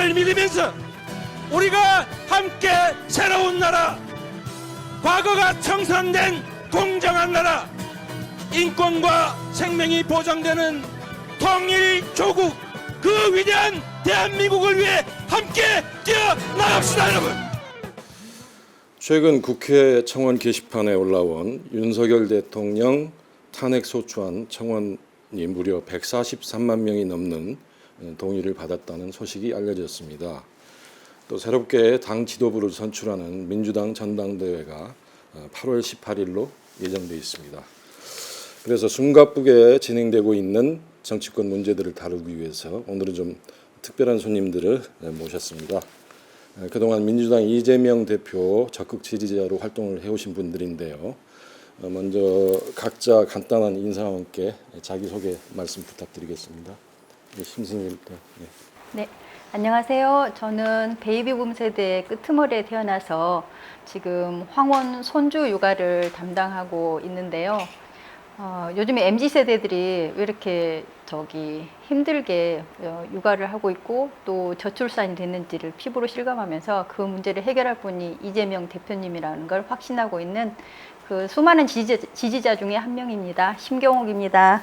나라를 믿으면서 우리가 함께 새로운 나라, 과거가 청산된 공정한 나라, 인권과 생명이 보장되는 통일 조국, 그 위대한 대한민국을 위해 함께 뛰어나갑시다, 여러분. 최근 국회 청원 게시판에 올라온 윤석열 대통령 탄핵 소추안 청원이 무려 143만 명이 넘는 동의를 받았다는 소식이 알려졌습니다. 또 새롭게 당 지도부를 선출하는 민주당 전당대회가 8월 18일로 예정돼 있습니다. 그래서 숨가쁘게 진행되고 있는 정치권 문제들을 다루기 위해서 오늘은 좀 특별한 손님들을 모셨습니다. 그동안 민주당 이재명 대표 적극 지지자로 활동을 해오신 분들인데요. 먼저 각자 간단한 인사와 함께 자기소개 말씀 부탁드리겠습니다. 심승일부터. 네, 안녕하세요. 저는 베이비붐 세대의 끄트머리에 태어나서 지금 황혼 손주 육아를 담당하고 있는데요. 요즘에 MZ 세대들이 왜 이렇게 힘들게 육아를 하고 있고 또 저출산이 됐는지를 피부로 실감하면서 그 문제를 해결할 분이 이재명 대표님이라는 걸 확신하고 있는 그 수많은 지지자 중에 한 명입니다. 심경옥입니다.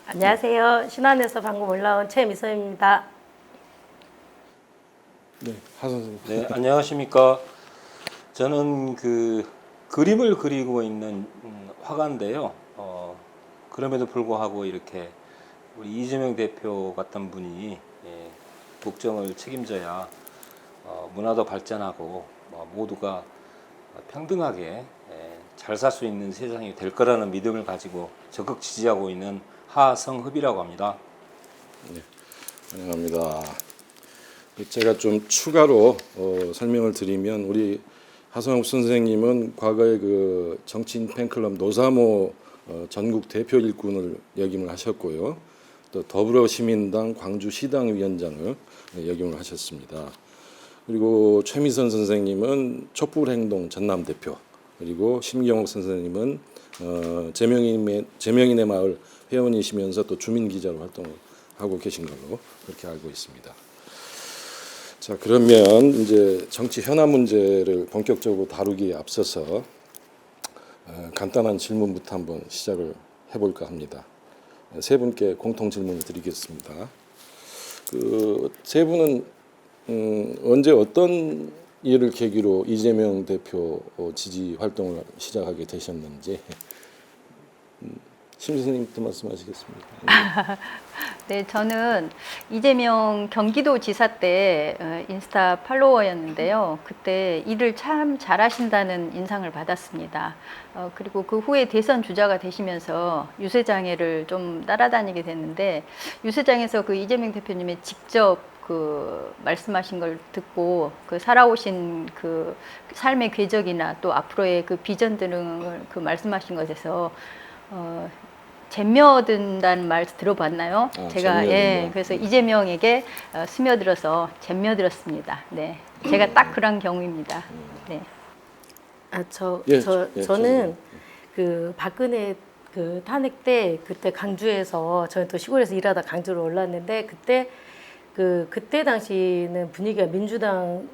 안녕하세요. 신안에서 방금 올라온 최미선입니다. 네, 하 선생님. 네, 안녕하십니까. 저는 그림을 그리고 있는 화가인데요. 그럼에도 불구하고 이렇게 우리 이재명 대표 같은 분이 국정을 책임져야 문화도 발전하고 모두가 평등하게 잘 살 수 있는 세상이 될 거라는 믿음을 가지고 적극 지지하고 있는 하성흡이라고 합니다. 네, 환영합니다. 제가 좀 추가로 설명을 드리면 우리 하성욱 선생님은 과거에 그 정치인 팬클럽 노사모 전국 대표 일꾼을 역임을 하셨고요. 또 더불어시민당 광주시당 위원장을 역임을 하셨습니다. 그리고 최미선 선생님은 촛불행동 전남 대표, 그리고 심경옥 선생님은 제명인의 마을 회원이시면서 또 주민 기자로 활동을 하고 계신 걸로 그렇게 알고 있습니다. 자, 그러면 이제 정치 현안 문제를 본격적으로 다루기에 앞서서 간단한 질문부터 한번 시작을 해볼까 합니다. 세 분께 공통 질문을 드리겠습니다. 그 세 분은 언제 어떤 일을 계기로 이재명 대표 지지 활동을 시작하게 되셨는지 심 선생님부터 말씀하시겠습니다. 네, 저는 이재명 경기도지사 때 인스타 팔로워였는데요. 그때 일을 참 잘하신다는 인상을 받았습니다. 그리고 그 후에 대선 주자가 되시면서 유세장에를 좀 따라다니게 됐는데 유세장에서 그 이재명 대표님의 직접 그 말씀하신 걸 듣고 그 살아오신 그 삶의 궤적이나 또 앞으로의 그 비전 등을 그 말씀하신 것에서 잼며든다는 말 들어봤나요? 제가 잼며든다. 그래서 이재명에게 스며들어서 잼며들었습니다. 네, 제가 딱 그런 경우입니다. 네. 저는 그 박근혜 그 탄핵 때 그때 강주에서 저는 또 시골에서 일하다 강주로 올랐는데 그때 당시는 분위기가 민주당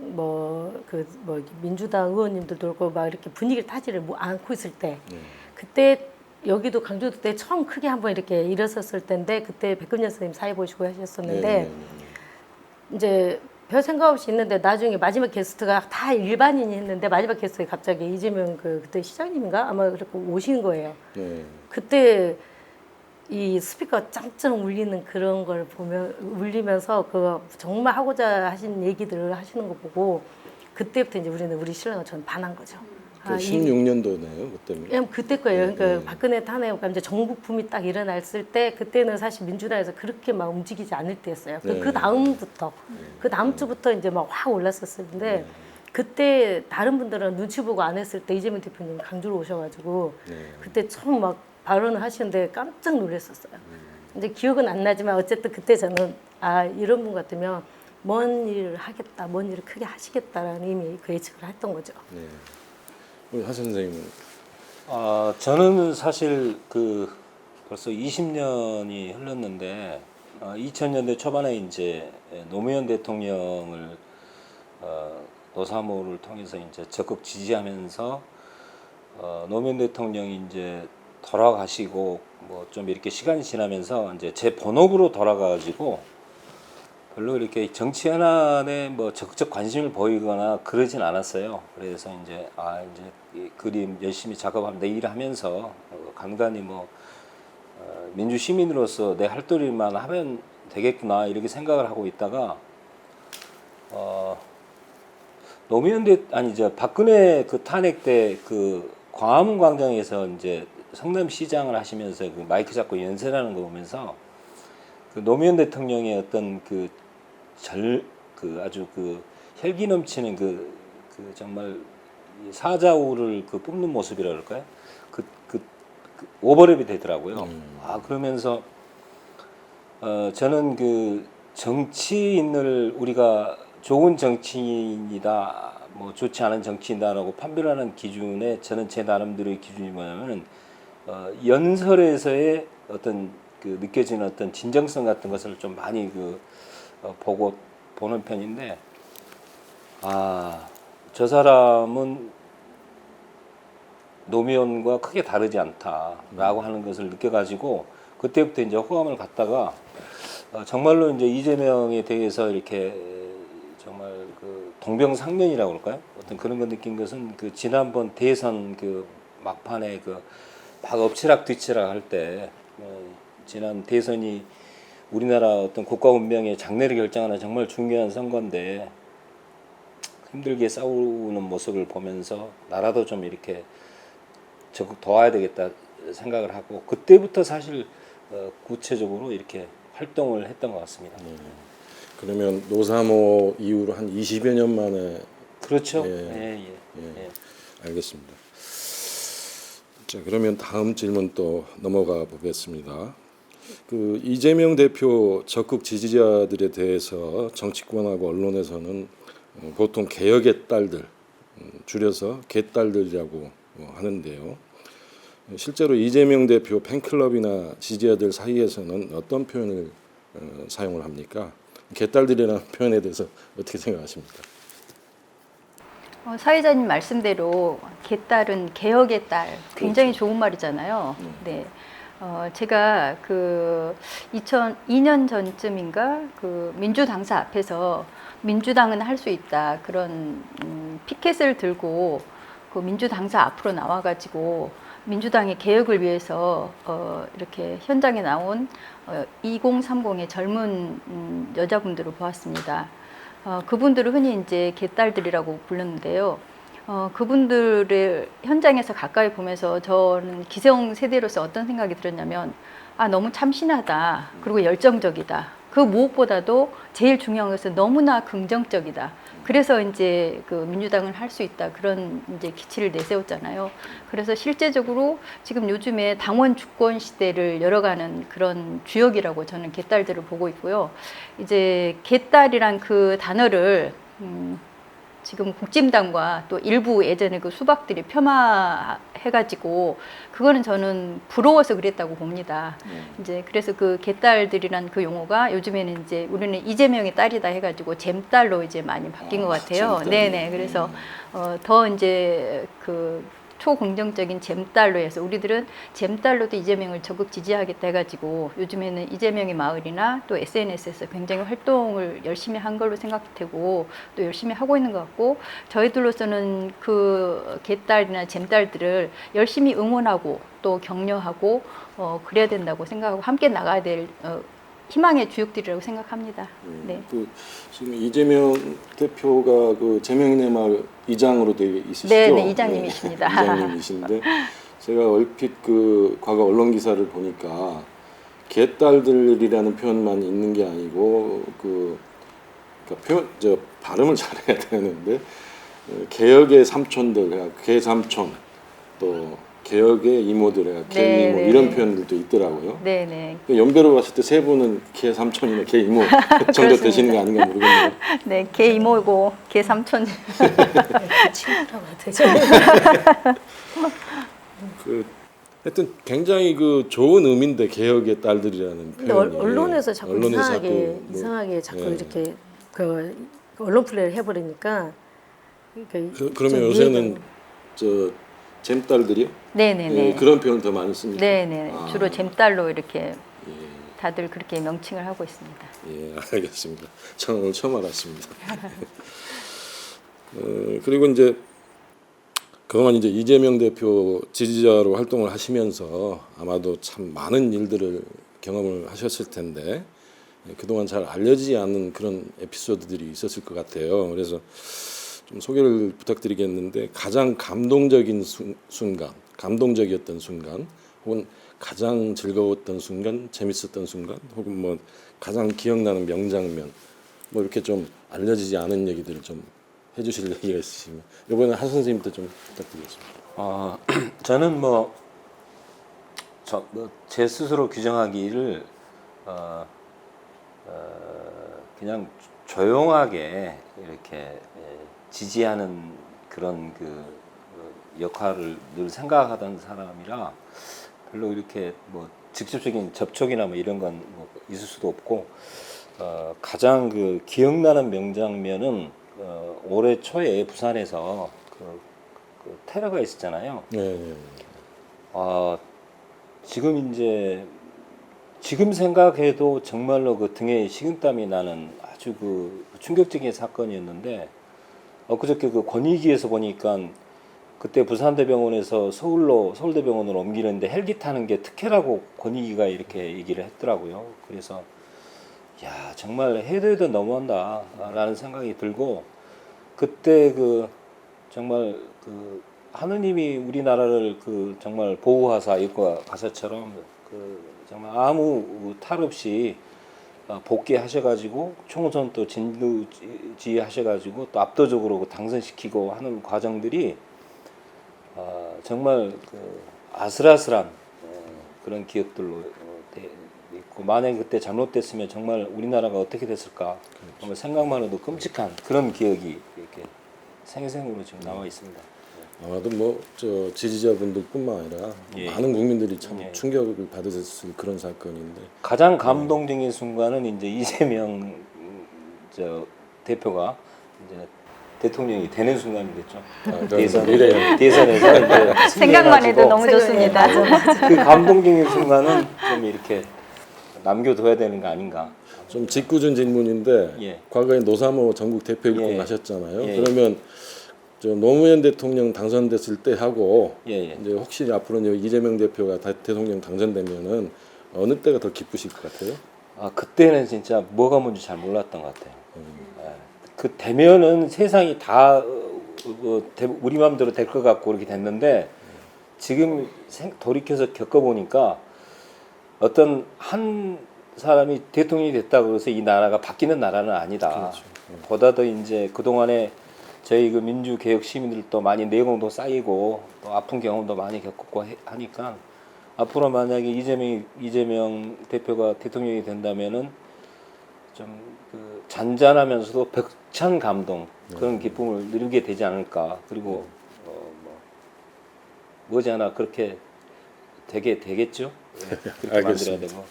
민주당 의원님들도 그렇고 막 이렇게 분위기를 타지를 않고 있을 때 그때 여기도 강주도 때 처음 크게 한번 이렇게 일어섰을 때인데 그때 백금년 선생님 사회 보시고 하셨었는데 이제 별 생각 없이 있는데 나중에 마지막 게스트가 다 일반인이 했는데 마지막 게스트에 갑자기 이재명 그때 시장님인가 아마 그렇게 오신 거예요. 그때 이 스피커 짱짱 울리는 그런 걸 보면 울리면서 그 정말 하고자 하신 얘기들을 하시는 거 보고 그때부터 이제 우리 신랑은 전 반한 거죠. 16년도네요, 그때는. 그때 거예요. 그러니까 박근혜 탄핵 이제 전국 붐이 딱 일어났을 때 그때는 사실 민주당에서 그렇게 막 움직이지 않을 때였어요. 그 다음부터 그 다음 주부터 이제 막 확 올랐었는데 그때 다른 분들은 눈치 보고 안 했을 때 이재명 대표님 강주로 오셔가지고 그때 처음 막 발언을 하시는데 깜짝 놀랐었어요. 이제 기억은 안 나지만 어쨌든 그때 저는 이런 분 같으면 뭔 일을 하겠다, 뭔 일을 크게 하시겠다라는 이미 그 예측을 했던 거죠. 우리 하 선생님은 저는 사실 벌써 20년이 흘렀는데 2000년대 초반에 이제 노무현 대통령을 노사모를 통해서 이제 적극 지지하면서 노무현 대통령이 이제 돌아가시고 뭐 좀 이렇게 시간이 지나면서 이제 제 본업으로 돌아가가지고 별로 이렇게 정치 현안에 뭐 적극적 관심을 보이거나 그러진 않았어요. 그래서 이제 이제 이 그림 열심히 작업하면 내 일하면서 간간히 뭐 민주 시민으로서 내 할 도리만 하면 되겠구나 이렇게 생각을 하고 있다가 노무현 박근혜 그 탄핵 때 그 광화문 광장에서 이제 성남시장을 하시면서 그 마이크 잡고 연설하는 거 보면서 그 노무현 대통령의 어떤 그 아주 그 혈기 넘치는 그 정말 사자우를 그 뿜는 모습이라 그럴까요? 그 오버랩이 되더라고요. 그러면서 저는 그 정치인을 우리가 좋은 정치인이다, 뭐 좋지 않은 정치인다라고 판별하는 기준에 저는 제 나름대로의 기준이 뭐냐면은 연설에서의 어떤 그 느껴지는 어떤 진정성 같은 것을 좀 많이 보는 편인데, 저 사람은 노무현과 크게 다르지 않다라고 하는 것을 느껴가지고 그때부터 이제 호감을 갖다가 정말로 이제 이재명에 대해서 이렇게 정말 그 동병상련이라고 그럴까요? 어떤 그런 거 느낀 것은 그 지난번 대선 그 막판에 그 막 엎치락뒤치락 할 때 지난 대선이 우리나라 어떤 국가 운명의 장래를 결정하는 정말 중요한 선거인데 힘들게 싸우는 모습을 보면서 나라도 좀 이렇게 적극 도와야 되겠다 생각을 하고 그때부터 사실 구체적으로 이렇게 활동을 했던 것 같습니다. 그러면 노사모 이후로 한 20여 년 만에 그렇죠. 예. 알겠습니다. 자, 그러면 다음 질문 또 넘어가 보겠습니다. 그 이재명 대표 적극 지지자들에 대해서 정치권하고 언론에서는 보통 개혁의 딸들, 줄여서 개딸들이라고 하는데요. 실제로 이재명 대표 팬클럽이나 지지자들 사이에서는 어떤 표현을 사용을 합니까? 개딸들이라는 표현에 대해서 어떻게 생각하십니까? 사회자님 말씀대로 개딸은 개혁의 딸, 굉장히 좋은 말이잖아요. 네. 제가 그 2002년 전쯤인가 그 민주당사 앞에서 민주당은 할 수 있다 그런 피켓을 들고 그 민주당사 앞으로 나와가지고 민주당의 개혁을 위해서 이렇게 현장에 나온 2030의 젊은 여자분들을 보았습니다. 그분들을 흔히 이제 개딸들이라고 부르는데요. 그분들을 현장에서 가까이 보면서 저는 기성 세대로서 어떤 생각이 들었냐면 너무 참신하다. 그리고 열정적이다. 그 무엇보다도 제일 중요한 것은 너무나 긍정적이다. 그래서 이제 그 민주당을 할 수 있다. 그런 이제 기치를 내세웠잖아요. 그래서 실제적으로 지금 요즘에 당원 주권 시대를 열어가는 그런 주역이라고 저는 개딸들을 보고 있고요. 이제 개딸이란 그 단어를 지금 국진당과 또 일부 예전에 그 수박들이 폄하해가지고 그거는 저는 부러워서 그랬다고 봅니다. 이제 그래서 그 개딸들이란 그 용어가 요즘에는 이제 우리는 이재명의 딸이다 해가지고 잼딸로 이제 많이 바뀐 것 같아요. 네네. 그래서 더 이제 그 초긍정적인 잼딸로 해서 우리들은 잼딸로도 이재명을 적극 지지하겠다 해가지고 요즘에는 이재명의 마을이나 또 SNS에서 굉장히 활동을 열심히 한 걸로 생각되고 또 열심히 하고 있는 것 같고 저희들로서는 그 개딸이나 잼딸들을 열심히 응원하고 또 격려하고 그래야 된다고 생각하고 함께 나가야 될 희망의 주역들이라고 생각합니다. 네. 그 지금 이재명 대표가 그 재명인의 마을 이장으로 되어 있으시죠? 네, 이장님이십니다. 네, 이장님이신데 제가 얼핏 그 과거 언론 기사를 보니까 개딸들이라는 표현만 있는 게 아니고 그러니까 발음을 잘해야 되는데 개혁의 삼촌들, 개삼촌 또 개혁의 이모들, 개이모 이런 표현들도 있더라고요. 네네. 연배로 봤을 때 세 분은 개삼촌이나 개이모 정도 되시는 거 아닌가 모르겠네요. 네, 개이모고 개삼촌. 친구라고 하죠. 하여튼 굉장히 그 좋은 의미인데 개혁의 딸들이라는 근데 표현이 언론에서 자꾸 이상하게 뭐, 이상하게 자꾸 예. 이렇게 그 언론 플레이를 해버리니까 그러면 좀 요새는 저 잼딸들이요? 네네네. 예, 그런 표현 더 많이 씁니까? 네네. 아. 주로 잼딸로 이렇게 예, 다들 그렇게 명칭을 하고 있습니다. 예, 알겠습니다. 저는 오늘 처음 알았습니다. 그리고 이제 그동안 이제 이재명 대표 지지자로 활동을 하시면서 아마도 참 많은 일들을 경험을 하셨을 텐데 그동안 잘 알려지지 않은 그런 에피소드들이 있었을 것 같아요. 그래서 좀 소개를 부탁드리겠는데 가장 감동적인 순간, 감동적이었던 순간, 혹은 가장 즐거웠던 순간, 재밌었던 순간, 혹은 뭐 가장 기억나는 명장면, 뭐 이렇게 좀 알려지지 않은 얘기들을 좀 해주실 얘기가 있으시면 이번에 한 선생님도 좀 부탁드리겠습니다. 저는 제 스스로 규정하기를 그냥 조용하게 이렇게 지지하는 그런 역할을 늘 생각하던 사람이라 별로 이렇게 뭐 직접적인 접촉이나 뭐 이런 건 뭐 있을 수도 없고 가장 기억나는 명장면은 올해 초에 부산에서 그 테러가 있었잖아요. 네. 지금 생각해도 정말로 등에 식은땀이 나는 아주 충격적인 사건이었는데 엊그저께 권익위에서 보니까 그때 부산대병원에서 서울대병원으로 옮기는데 헬기 타는 게 특혜라고 권익위가 이렇게 얘기를 했더라고요. 그래서 야 정말 해도 너무한다라는 생각이 들고 그때 정말 하느님이 우리나라를 정말 보호하사 일과 가사처럼 정말 아무 탈 없이 복귀하셔가지고 총선 또 진두지휘하셔가지고 또 압도적으로 당선시키고 하는 과정들이 정말 아슬아슬한 그런 기억들로 있고 만약에 그때 잘못됐으면 정말 우리나라가 어떻게 됐을까 정말 생각만 해도 끔찍한 그런 기억이 이렇게 생생으로 지금 남아 있습니다. 아마도 뭐 저 지지자분들뿐만 아니라 예. 많은 국민들이 참 예. 충격을 받으셨을 그런 사건인데 가장 감동적인 순간은 이제 이재명 대표가 이제 대통령이 되는 순간이겠죠. 대선에서 이제 생각만 해도 너무 좋습니다. 그 감동적인 순간은 좀 이렇게 남겨둬야 되는 거 아닌가. 좀 짓궂은 질문인데 예. 과거에 노사모 전국 대표 일고 예. 하셨잖아요. 예. 그러면 저 노무현 대통령 당선됐을 때 하고 예. 이제 혹시 앞으로 이제 이재명 대표가 대통령 당선되면은 어느 때가 더 기쁘실 것 같아요? 그때는 진짜 뭐가 뭔지 잘 몰랐던 것 같아요. 되면은 세상이 다 우리 마음대로 될 것 같고 그렇게 됐는데 지금 돌이켜서 겪어보니까 어떤 한 사람이 대통령이 됐다고 해서 이 나라가 바뀌는 나라는 아니다. 그렇죠. 보다 더 이제 그동안에 저희 민주개혁 시민들도 많이 내공도 쌓이고 또 아픈 경험도 많이 겪었고 하니까 앞으로 만약에 이재명 대표가 대통령이 된다면은 좀 잔잔하면서도 벅찬 감동 그런 기쁨을 누리게 되지 않을까. 그리고 머지않아 그렇게 되겠죠. 그렇게 만들어야 알겠습니다. 되고.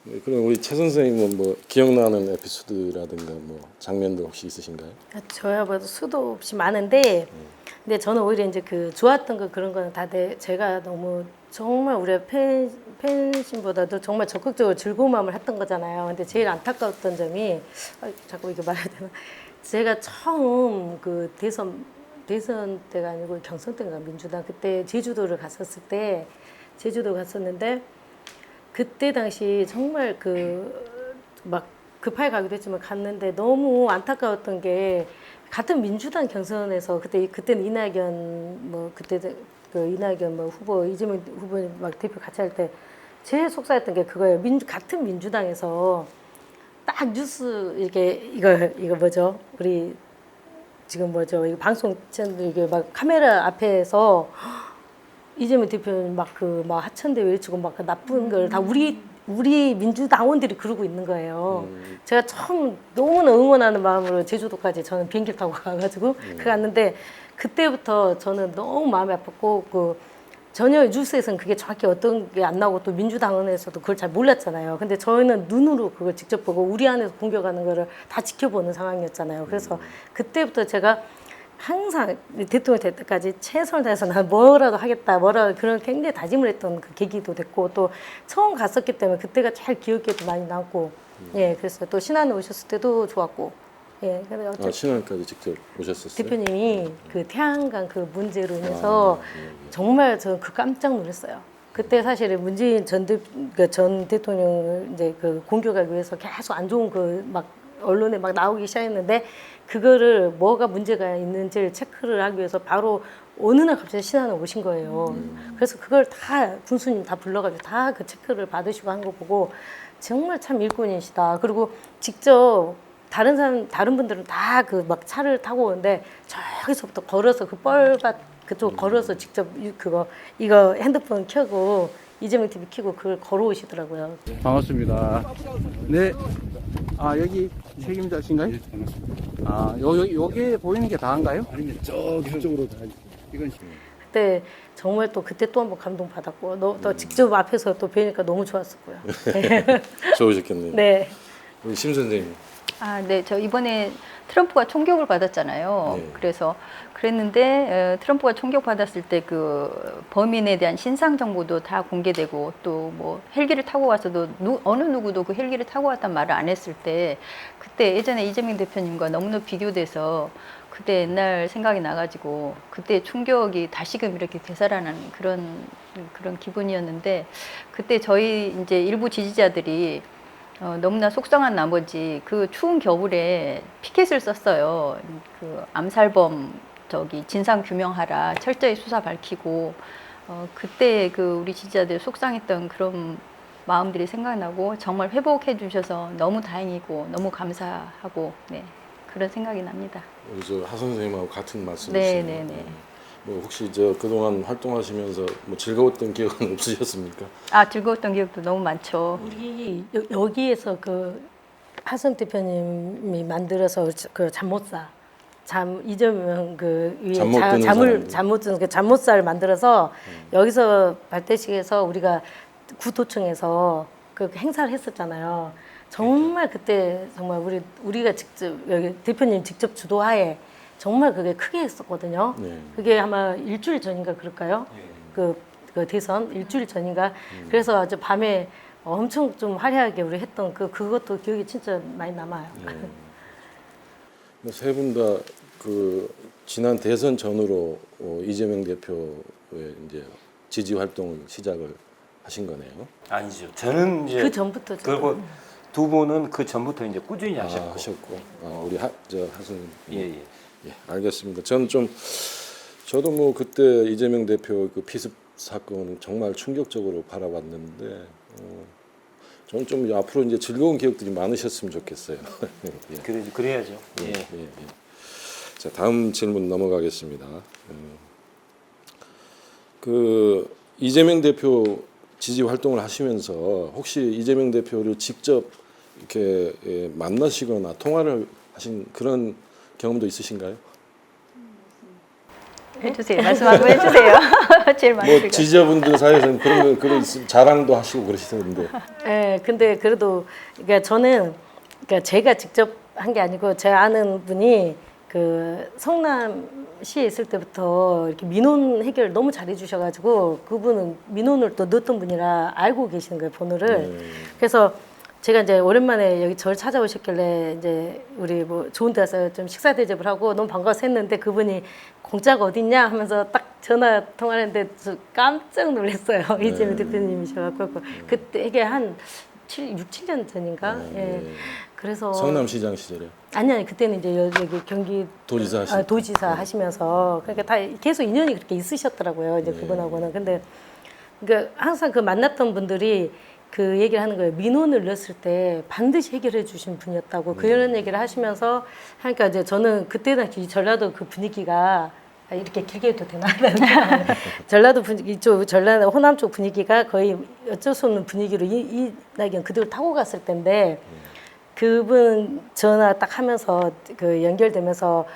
네, 그럼 우리 최 선생님은 뭐 기억나는 에피소드라든가 뭐 장면도 혹시 있으신가요? 저야 뭐 수도 없이 많은데 근데 저는 오히려 이제 좋았던 거 그런 거는 다들 제가 너무 정말 우리 팬심보다도 정말 적극적으로 즐거운 마음을 했던 거잖아요. 근데 제일 안타까웠던 점이 자꾸 이거 말해야 되나? 제가 처음 대선 때가 아니고 경선 때인가 민주당 그때 제주도를 갔었는데 그때 당시 정말 막 급하게 가기도 했지만 갔는데 너무 안타까웠던 게 같은 민주당 경선에서 그때는 이낙연 이낙연 후보 이재명 후보 막 대표 같이 할 때 제일 속상했던 게 그거예요. 같은 민주당에서 딱 뉴스 이거 뭐죠? 우리 지금 뭐죠? 이거 방송 채널 이게 막 카메라 앞에서 이재명 대표는 막 하천대 외치고 막 나쁜 걸 다 우리 민주당원들이 그러고 있는 거예요. 제가 처음 너무나 응원하는 마음으로 제주도까지 저는 비행기 타고 가가지고 갔는데 그때부터 저는 너무 마음이 아팠고 전혀 뉴스에서는 그게 정확히 어떤 게 안 나오고 또 민주당원에서도 그걸 잘 몰랐잖아요. 근데 저희는 눈으로 그걸 직접 보고 우리 안에서 공격하는 거를 다 지켜보는 상황이었잖아요. 그래서 그때부터 제가 항상 대통령 될 때까지 최선을 다해서 난 뭐라도 하겠다, 뭐라도 그런 굉장히 다짐을 했던 그 계기도 됐고 또 처음 갔었기 때문에 그때가 잘 기억에도 많이 남고 예, 그래서 또 신안에 오셨을 때도 좋았고 예, 그래서 어쨌든 신안까지 직접 오셨었어요? 대표님이 그 태양광 그 문제로 인해서 정말 저 그 깜짝 놀랐어요. 그때 사실 문재인 전 대통령을 이제 그 공격하기 위해서 계속 안 좋은 그 막 언론에 막 나오기 시작했는데 그거를 뭐가 문제가 있는지를 체크를 하기 위해서 바로 어느 날 갑자기 신안에 오신 거예요. 그래서 그걸 다 군수님 다 불러가지고 다 그 체크를 받으시고 한 거 보고 정말 참 일꾼이시다. 그리고 직접 다른 분들은 다 그 막 차를 타고 오는데 저기서부터 걸어서 그 뻘밭 그쪽 걸어서 직접 이거 핸드폰 켜고 이재명 TV 켜고 그걸 걸어오시더라고요. 반갑습니다. 네. 아, 여기 책임자신가요? 아, 여기 보이는 게 다인가요? 아니면 저쪽으로 다 이건 그때 정말 또 그때 또 한 번 감동 받았고 또 직접 앞에서 또 뵈니까 너무 좋았었고요. 좋으셨겠네요. 네. 우리 심 선생님. 아, 네. 저 이번에 트럼프가 총격을 받았잖아요. 네. 그래서 그랬는데 트럼프가 총격 받았을 때 그 범인에 대한 신상 정보도 다 공개되고 또 뭐 헬기를 타고 와서도 어느 누구도 그 헬기를 타고 왔단 말을 안 했을 때 그때 예전에 이재명 대표님과 너무나 비교돼서 그때 옛날 생각이 나가지고 그때 충격이 다시금 이렇게 되살아나는 그런 기분이었는데 그때 저희 이제 일부 지지자들이 너무나 속상한 나머지 그 추운 겨울에 피켓을 썼어요. 그 암살범 진상 규명하라, 철저히 수사 밝히고 그때 그 우리 지지자들 속상했던 그런 마음들이 생각나고 정말 회복해 주셔서 너무 다행이고 너무 감사하고 네, 그런 생각이 납니다. 우리 저 하 선생님하고 같은 말씀이시네요. 네네네. 뭐 혹시 저 그동안 활동하시면서 뭐 즐거웠던 기억은 없으셨습니까? 아, 즐거웠던 기억도 너무 많죠. 우리 여기에서 그 하선 대표님이 만들어서 그 잠못사 이재명 그 위에 잠못 드는 사람들. 잠못 드는 그 잠못사를 만들어서 여기서 발대식에서 우리가 구도청에서 그 행사를 했었잖아요. 정말 그때 정말 우리가 직접 여기 대표님 직접 주도하에 정말 그게 크게 했었거든요. 네. 그게 아마 일주일 전인가 그럴까요? 그 대선 일주일 전인가. 그래서 아주 밤에 엄청 좀 화려하게 우리 했던 그것도 기억이 진짜 많이 남아요. 세 분 다 그 지난 대선 전후로 이재명 대표의 이제 지지 활동을 시작을 하신 거네요. 아니죠. 저는 이제 그 전부터 그리고 두 분은 그 전부터 이제 꾸준히 하셨고. 하셨고 우리 하선 예. 예, 알겠습니다. 저도 뭐 그때 이재명 대표 그 피습 사건 정말 충격적으로 바라봤는데 저는 좀 앞으로 이제 즐거운 기억들이 많으셨으면 좋겠어요. 예. 그래야죠. 예. 예. 자, 다음 질문 넘어가겠습니다. 그 이재명 대표 지지 활동을 하시면서 혹시 이재명 대표를 직접 이렇게 만나시거나 통화를 하신 그런 경험도 있으신가요? 해주세요. 말씀 한번 해주세요. 제일 많이 뭐 지지자분들 사이에서는 그런 있으면 자랑도 하시고 그러시던데. 네, 근데 그래도 그러니까 저는 제가 직접 한 게 아니고 제 아는 분이 그 성남시에 있을 때부터 이렇게 민원 해결 너무 잘해 주셔가지고 그분은 민원을 또 넣었던 분이라 알고 계시는 거예요, 번호를. 그래서 제가 이제 오랜만에 여기 저를 찾아오셨길래 이제 우리 뭐 좋은 데 가서 좀 식사 대접을 하고 너무 반가워서 했는데 그분이 공짜가 어딨냐 하면서 딱 전화 통화를 했는데 저 깜짝 놀랐어요. 이재명 대표님이셔갖고 그때 이게 한 6, 7년 전인가? 예. 그래서 성남시장 시절에. 아니 그때는 이제 여기 경기 도지사 하시면서 그러니까 다 계속 인연이 그렇게 있으셨더라고요. 이제 그분하고는. 근데 그러니까 항상 그 만났던 분들이 그 얘기를 하는 거예요. 민원을 넣었을 때 반드시 해결해 주신 분이었다고 그런 얘기를 하시면서 하니까 이제 저는 그때 당시 전라도 그 분위기가 이렇게 길게 해도 되나? 전라도 분위기 이쪽 전라도 호남 쪽 분위기가 거의 어쩔 수 없는 분위기로 이 낙연 그대로 타고 갔을 텐데 그분 전화 딱 하면서 그 연결되면서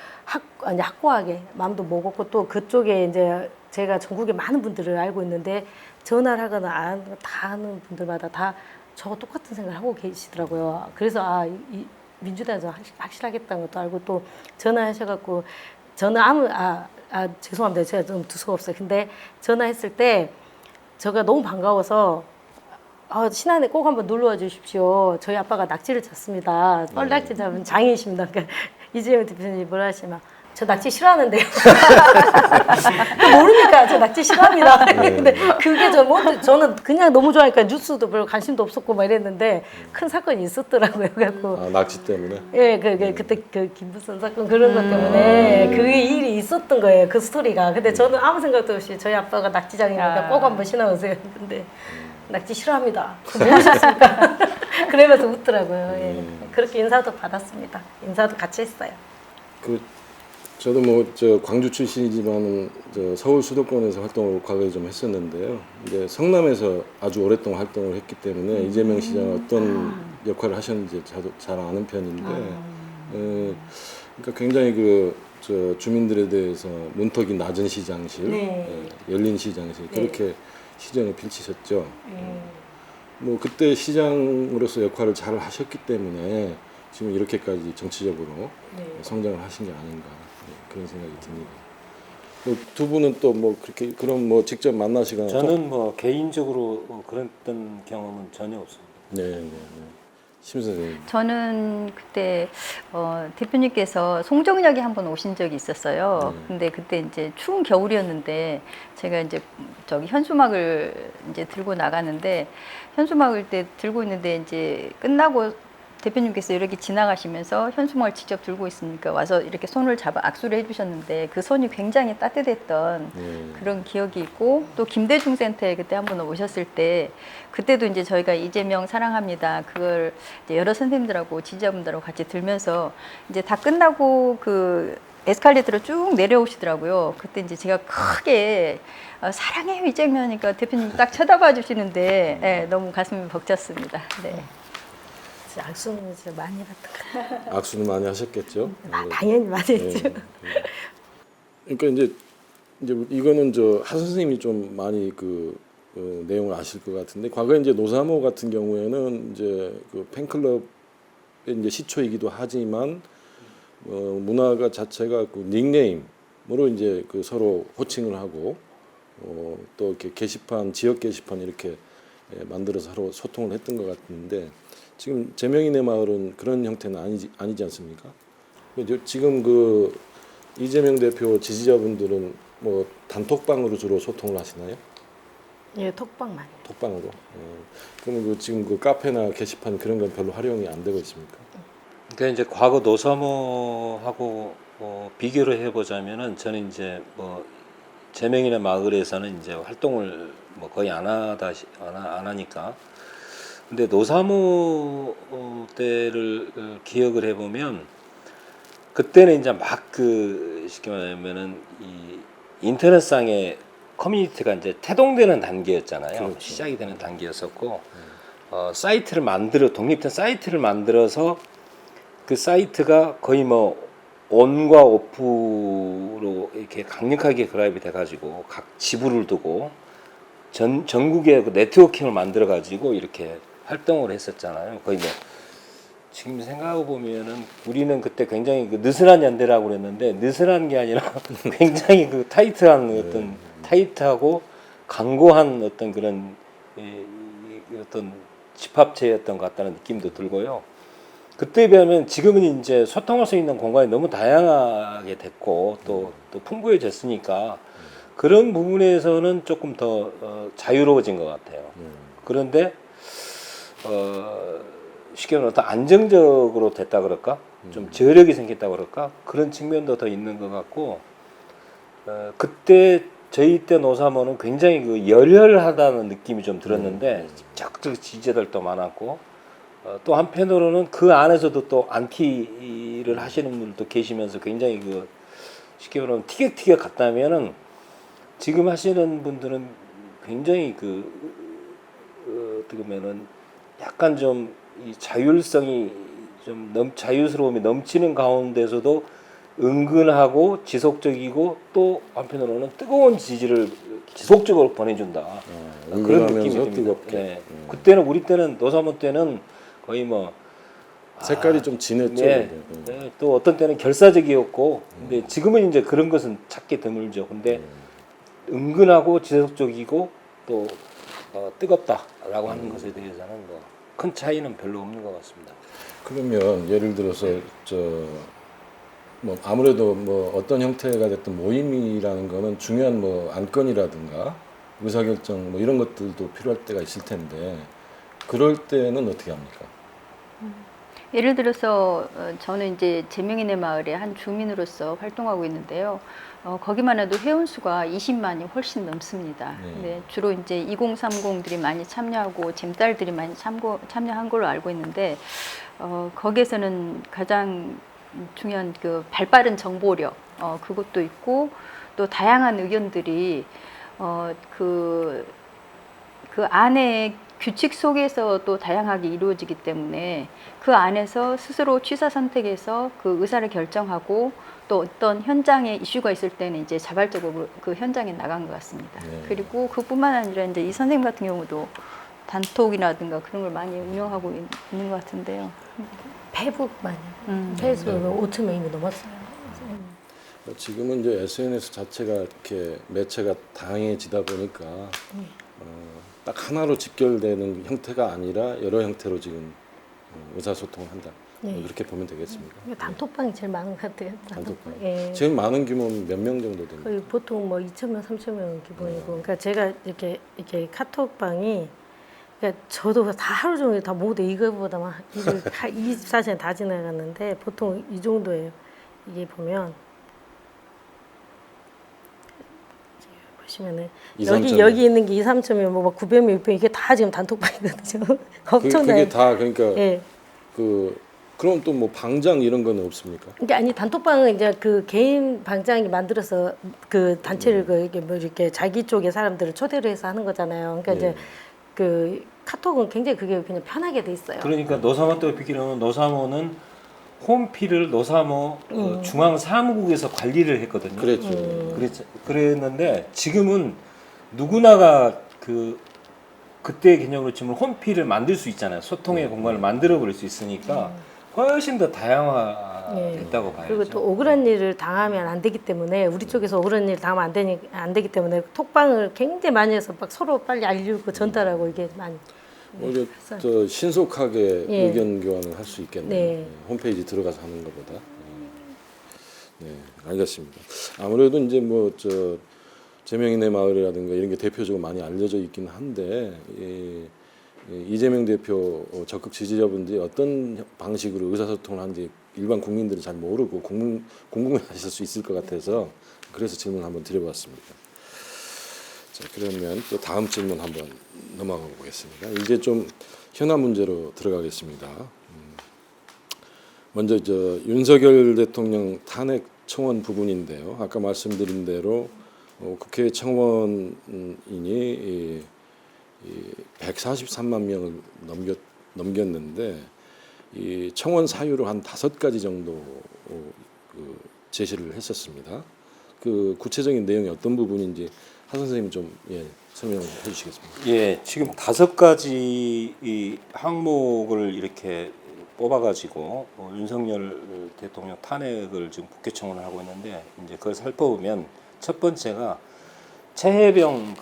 이제 확고하게 마음도 먹었고 또 그쪽에 이제 제가 전국에 많은 분들을 알고 있는데 전화를 하거나 안 하는 거 다 하는 분들마다 다 저거 똑같은 생각을 하고 계시더라고요. 그래서 이 민주당에서 확실하겠다는 것도 알고 또 전화하셔갖고 전화 죄송합니다. 제가 좀 두서가 없어요. 근데 전화했을 때 제가 너무 반가워서 신안에 꼭 한번 놀러와 주십시오. 저희 아빠가 낙지를 쳤습니다. 뻘낙지 잡은 장인이십니다. 그러니까 이재명 대표님이 뭐라 하시면 저 낙지 싫어하는데요. 모르니까 저 낙지 싫어합니다. 근데 그게 저는 그냥 너무 좋아하니까 뉴스도 별로 관심도 없었고 막 이랬는데 큰 사건이 있었더라고요. 그래갖고 낙지 때문에? 예, 그때 그 김부선 사건 그런 것 때문에 그 일이 있었던 거예요. 그 스토리가. 근데 저는 아무 생각도 없이 저희 아빠가 낙지장이니까 꼭 한번 신어오세요. 근데 낙지 싫어합니다. 모르셨습니까? 그러면서 웃더라고요. 예. 그렇게 인사도 받았습니다. 인사도 같이 했어요. 저도 광주 출신이지만 서울 수도권에서 활동을 과거에 좀 했었는데요. 이제 성남에서 아주 오랫동안 활동을 했기 때문에 이재명 시장은 어떤 역할을 하셨는지 저도 잘 아는 편인데, 그러니까 굉장히 주민들에 대해서 문턱이 낮은 시장실, 열린 시장실 그렇게 시정을 펼치셨죠. 그때 시장으로서 역할을 잘 하셨기 때문에 지금 이렇게까지 정치적으로 성장을 하신 게 아닌가 그런 생각이 듭니다. 두 분은 또 그렇게 그럼 직접 만나시거나 저는 개인적으로 그랬던 경험은 전혀 없습니다. 네. 심 선생님. 저는 그때 대표님께서 송정역에 한번 오신 적이 있었어요. 근데 그때 이제 추운 겨울이었는데 제가 이제 저기 현수막을 이제 들고 나가는데 현수막을 때 들고 있는데 이제 끝나고 대표님께서 이렇게 지나가시면서 현수막을 직접 들고 있으니까 와서 이렇게 손을 잡아 악수를 해주셨는데 그 손이 굉장히 따뜻했던 그런 기억이 있고 또 김대중 센터에 그때 한번 오셨을 때 그때도 이제 저희가 이재명 사랑합니다 그걸 이제 여러 선생님들하고 지지자분들하고 같이 들면서 이제 다 끝나고 그 에스컬레이터로 쭉 내려오시더라고요. 그때 이제 제가 크게 사랑해요 이재명이니까 대표님 딱 쳐다봐 주시는데 네, 너무 가슴이 벅찼습니다. 네. 악수는 진짜 많이 받던 거. 악수는 많이 하셨겠죠? 당연히 많이 했죠. 그러니까 이제 이거는 하 선생님이 좀 많이 내용을 아실 것 같은데 과거에 이제 노사모 같은 경우에는 이제 그 팬클럽의 이제 시초이기도 하지만 문화가 자체가 닉네임으로 이제 서로 호칭을 하고 또 이렇게 지역 게시판 이렇게 만들어서 서로 소통을 했던 것 같은데. 지금 제명인의 마을은 그런 형태는 아니지 않습니까? 지금 이재명 대표 지지자분들은 단톡방으로 주로 소통을 하시나요? 예, 톡방만. 톡방으로. 그러면 지금 카페나 게시판 그런 건 별로 활용이 안 되고 있습니까? 그러니까 이제 과거 노사모하고 비교를 해보자면은 저는 이제 제명인의 마을에서는 이제 활동을 거의 안 하니까. 근데 노사모 때를 기억을 해보면 그때는 이제 쉽게 말하면은 이 인터넷상의 커뮤니티가 이제 태동되는 단계였잖아요. 그렇죠. 시작이 되는 단계였었고 사이트를 독립된 사이트를 만들어서 그 사이트가 거의 온과 오프로 이렇게 강력하게 결합이 돼가지고 각 지부를 두고 전국에 네트워킹을 만들어가지고 이렇게 활동을 했었잖아요. 거의 지금 생각해 보면은 우리는 그때 굉장히 느슨한 연대라고 그랬는데 느슨한 게 아니라 굉장히 타이트한 타이트하고 강고한 어떤 그런 어떤 집합체였던 것 같다는 느낌도 들고요. 그때에 비하면 지금은 이제 소통할 수 있는 공간이 너무 다양하게 됐고 또 풍부해졌으니까 그런 부분에서는 조금 더 자유로워진 것 같아요. 그런데 쉽게 말하면 더 안정적으로 됐다 그럴까? 좀 저력이 생겼다 그럴까? 그런 측면도 더 있는 것 같고 그때 저희 때 노사모는 굉장히 열혈하다는 느낌이 좀 들었는데 적극 지지자들도 많았고 또 한편으로는 그 안에서도 또 안티를 하시는 분들도 계시면서 굉장히 쉽게 말하면 티격태격 같다면은 지금 하시는 분들은 굉장히 어떻게 보면은 약간 좀 이 자율성이 좀 자유스러움이 넘치는 가운데서도 은근하고 지속적이고 또 한편으로는 뜨거운 지지를 지속적으로 보내준다. 그런 느낌이 은근하면서 듭니다. 뜨겁게. 네. 그때는 우리 때는 노사모 때는 거의 뭐 색깔이 좀 진했죠. 네. 네. 또 어떤 때는 결사적이었고, 근데 지금은 이제 그런 것은 찾기 드물죠. 근데 은근하고 지속적이고 또 뜨겁다라고 하는 것에 대해서는 뭐 큰 차이는 별로 없는 것 같습니다. 그러면 예를 들어서 뭐 아무래도 뭐 어떤 형태가 됐든 모임이라는 거는 중요한 뭐 안건이라든가 의사결정 뭐 이런 것들도 필요할 때가 있을 텐데 그럴 때는 어떻게 합니까? 예를 들어서 저는 이제 제명인의 마을의 한 주민으로서 활동하고 있는데요. 거기만 해도 회원 수가 20만이 훨씬 넘습니다. 네. 근데 주로 이제 2030들이 많이 참여하고 잼딸들이 많이 참여한 걸로 알고 있는데 거기에서는 가장 중요한 그 발빠른 정보력 그것도 있고 또 다양한 의견들이 그 안에 규칙 속에서 또 다양하게 이루어지기 때문에 그 안에서 스스로 취사 선택해서 그 의사를 결정하고 또 어떤 현장에 이슈가 있을 때는 이제 자발적으로 그 현장에 나간 것 같습니다. 네. 그리고 그뿐만 아니라 이제 이 선생님 같은 경우도 단톡이라든가 그런 걸 많이 운영하고 있는 것 같은데요. 페북 많이. 페이스북은 5천 명이 넘었어요. 지금은 이제 SNS 자체가 이렇게 매체가 다양해지다 보니까 딱 하나로 직결되는 형태가 아니라 여러 형태로 지금 의사소통을 한다. 네. 그렇게 보면 되겠습니까? 단톡방이 제일 많은 것 같아요. 단톡방. 예. 제일 많은 규모는 몇 명 정도 됩니까? 거의 보통 뭐 2천 명, 3천 명 기본이고. 그러니까 제가 이렇게 카톡방이 그러니까 저도 다 하루 종일 다 모두 이거보다만 일을 24시간 다 지나갔는데 보통 이 정도예요. 이게 보면 보시면은 2, 3천 여기 있는 게 2, 3천명, 뭐 900명, 600명 이게 다 지금 단톡방이거든요. 엄청나요. 그게 다 그러니까 예. 그럼 또 뭐 방장 이런 거는 없습니까? 그러니까 아니 단톡방은 이제 그 개인 방장이 만들어서 그 단체를 그 이렇게 뭐 이렇게 자기 쪽의 사람들을 초대를 해서 하는 거잖아요. 그러니까 이제 그 카톡은 굉장히 그게 그냥 편하게 돼 있어요. 그러니까 노사모 때 비키로는 노사모는 홈피를 노사모 중앙 사무국에서 관리를 했거든요. 그랬죠. 그랬는데 지금은 누구나가 그때의 개념으로 치면 홈피를 만들 수 있잖아요. 소통의 공간을 만들어 버릴 수 있으니까 훨씬 더 다양화됐다고 봐야죠. 그리고 또 억울한 일을 당하면 안 되기 때문에 우리 쪽에서 억울한 일을 당하면 안 되기 때문에 톡방을 굉장히 많이 해서 막 서로 빨리 알리고 전달하고 이게 많이 오히려 더 신속하게 예. 의견 교환을 할 수 있겠네요. 네. 홈페이지 들어가서 하는 것보다. 네, 알겠습니다. 아무래도 이제 뭐 제명인의 마을이라든가 이런 게 대표적으로 많이 알려져 있긴 한데 이재명 대표 적극 지지자분들이 어떤 방식으로 의사소통을 하는지 일반 국민들이 잘 모르고 궁금해하실 수 있을 것 같아서 그래서 질문 한번 드려봤습니다. 자, 그러면 또 다음 질문 한번 넘어가 보겠습니다. 이제 좀 현안 문제로 들어가겠습니다. 먼저 윤석열 대통령 탄핵 청원 부분인데요. 아까 말씀드린 대로 국회 청원인이 143만 명을 넘겼는데 이 청원 사유로 한 5가지 정도 제시를 했었습니다. 그 구체적인 내용이 어떤 부분인지 한 선생님 좀 설명해 주시겠습니까? 예, 지금 5가지 이 항목을 이렇게 뽑아가지고 윤석열 대통령 탄핵을 지금 국회 청원을 하고 있는데 이제 그걸 살펴보면 첫 번째가 최혜병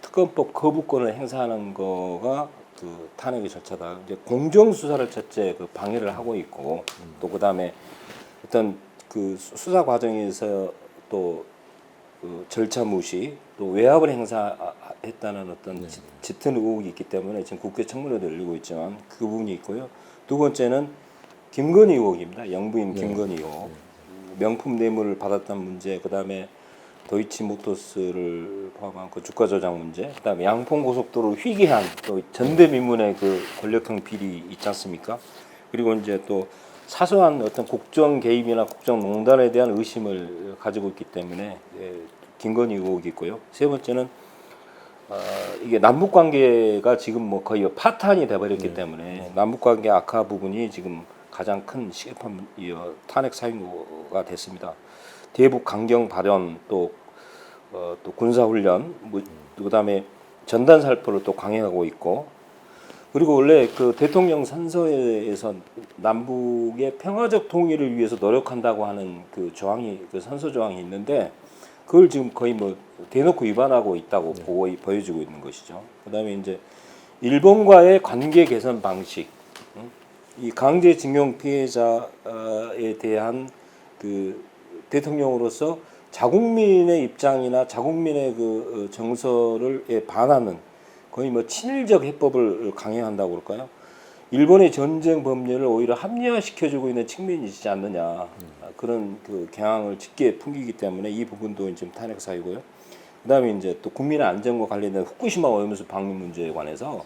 특검법 거부권을 행사하는 거가 그 탄핵의 절차다. 이제 공정 수사를 첫째 방해를 하고 있고 또 그다음에 어떤 그 수사 과정에서 또 절차 무시 또 외압을 행사했다는 어떤 짙은 의혹이 있기 때문에 지금 국회 청문회도 열리고 있지만 그 부분이 있고요. 두 번째는 김건희 의혹입니다. 영부인 김건희 의혹. 명품 뇌물을 받았다는 문제, 그다음에 도이치모터스를 포함한 그 주가 조작 문제, 그다음에 양평 고속도로를 휘기한 또 전대미문의 그 권력형 비리 있지 않습니까? 그리고 이제 또 사소한 어떤 국정 개입이나 국정농단에 대한 의심을 가지고 있기 때문에 김건희 의혹이 있고요. 세 번째는 이게 남북 관계가 지금 뭐 거의 파탄이 돼버렸기 때문에 남북 관계 악화 부분이 지금 가장 큰 시급한 탄핵 사유가 됐습니다. 대북 강경 발언 또 군사 훈련 그다음에 전단 살포를 또 강행하고 있고 그리고 원래 그 대통령 선서에서 남북의 평화적 통일을 위해서 노력한다고 하는 그 조항이 그 선서 조항이 있는데 그걸 지금 거의 뭐 대놓고 위반하고 있다고 보여지고 있는 것이죠. 그다음에 이제 일본과의 관계 개선 방식, 이 강제징용 피해자에 대한 그 대통령으로서 자국민의 입장이나 자국민의 그 정서를 반하는 거의 뭐 친일적 해법을 강행한다고 그럴까요? 일본의 전쟁 법률을 오히려 합리화시켜주고 있는 측면이 있지 않느냐 그런 그 경향을 짙게 풍기기 때문에 이 부분도 지금 탄핵 사유고요. 그다음에 이제 또 국민의 안전과 관련된 후쿠시마 오염수 방류 문제에 관해서